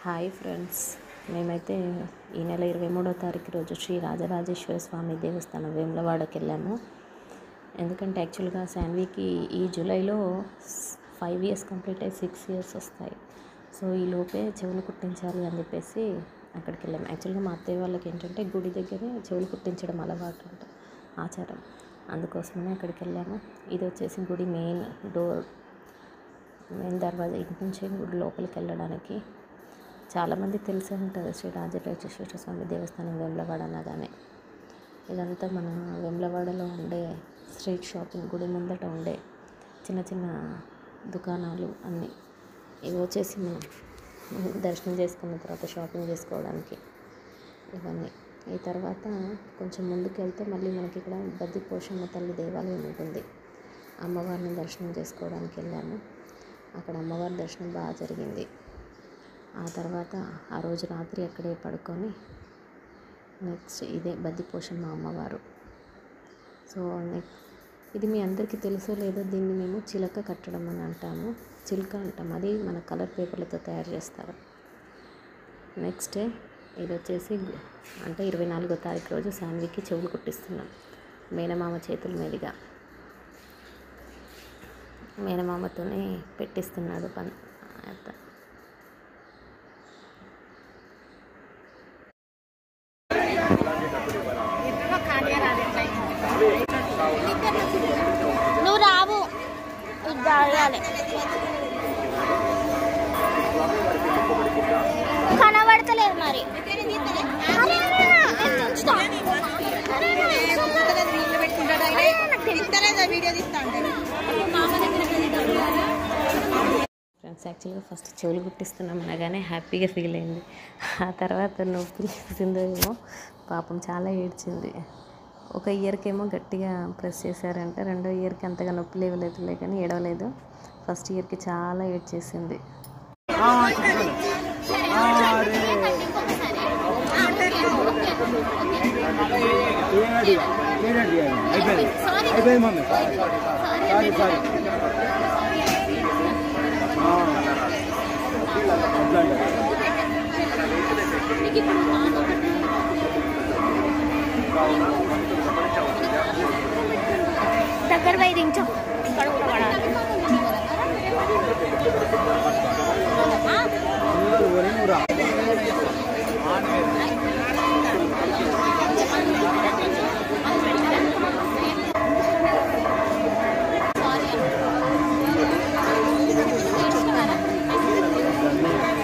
Hi friends, మేమైతే ఈ నెల 23వ తారీఖు రోజు శ్రీ రాజరాజేశ్వర స్వామి దేవస్థానం వేములవాడకి వెళ్ళాము. ఎందుకంటే యాక్చువల్గా శాన్వికి ఈ జూలైలో 5 ఇయర్స్ కంప్లీట్ అయ్యి 6 ఇయర్స్ వస్తాయి. సో ఈ లోపే చెవులు కుట్టించాలి అని చెప్పేసి అక్కడికి వెళ్ళాము. యాక్చువల్గా మా అత్తయ్య వాళ్ళకి ఏంటంటే గుడి దగ్గరే చెవులు కుట్టించడం అలవాటు అంట, ఆచారం. అందుకోసమనే అక్కడికి వెళ్ళాము. ఇది వచ్చేసి గుడి మెయిన్ దర్వాజా, ఇంటి నుంచి గుడి లోపలికి వెళ్ళడానికి. చాలామంది తెలిసే ఉంటుంది శ్రీ రాజరాజేశ్వర స్వామి దేవస్థానం వేములవాడ అనగానే. ఇదంతా మన వేములవాడలో ఉండే స్ట్రీట్ షాపింగ్, గుడి ముందట ఉండే చిన్న చిన్న దుకాణాలు అన్నీ. ఇవి వచ్చేసి మనం దర్శనం చేసుకున్న తర్వాత షాపింగ్ చేసుకోవడానికి ఇవన్నీ. ఈ తర్వాత కొంచెం ముందుకు వెళ్తే మళ్ళీ మనకి ఇక్కడ బద్దిపోషమ్మ తల్లి దేవాలయం ఉంటుంది. అమ్మవారిని దర్శనం చేసుకోవడానికి వెళ్ళాము. అక్కడ అమ్మవారి దర్శనం బాగా జరిగింది. ఆ తర్వాత ఆ రోజు రాత్రి అక్కడే పడుకొని నెక్స్ట్ ఇదే బద్దిపోషమ్మ అమ్మవారు. సో ఇది మీ అందరికీ తెలుసో లేదో, దీన్ని మేము చిలక కట్టడం అని అంటాము, చిలుక అంటాం. అది మన కలర్ పేపర్లతో తయారు చేస్తారు. నెక్స్ట్ ఇది వచ్చేసి అంటే 24వ తారీఖు రోజు శాన్వికి చెవులు కుట్టిస్తున్నాం. మేనమామ చేతుల మీదుగా మేనమామతోనే పెట్టిస్తున్నాడు పని. నువ్వు రావు, కనబడతలేదు మరి. ఫ్రెండ్స్, యాక్చువల్గా ఫస్ట్ చెవులు కుట్టిస్తున్నాం అనగానే హ్యాపీగా ఫీల్ అయింది. ఆ తర్వాత నొప్పి లేసిందో ఏమో, పాపం చాలా ఏడ్చింది. ఒక ఇయర్కేమో గట్టిగా ప్రెస్ చేశారంట, రెండో ఇయర్కి అంతగా నొప్పి లేవలేదులే కానీ ఏడవలేదు. ఫస్ట్ ఇయర్కి చాలా ఏడ్చేసింది. దగ్గర పోయి దించు, ఇక్కడ కూడా పడాలి.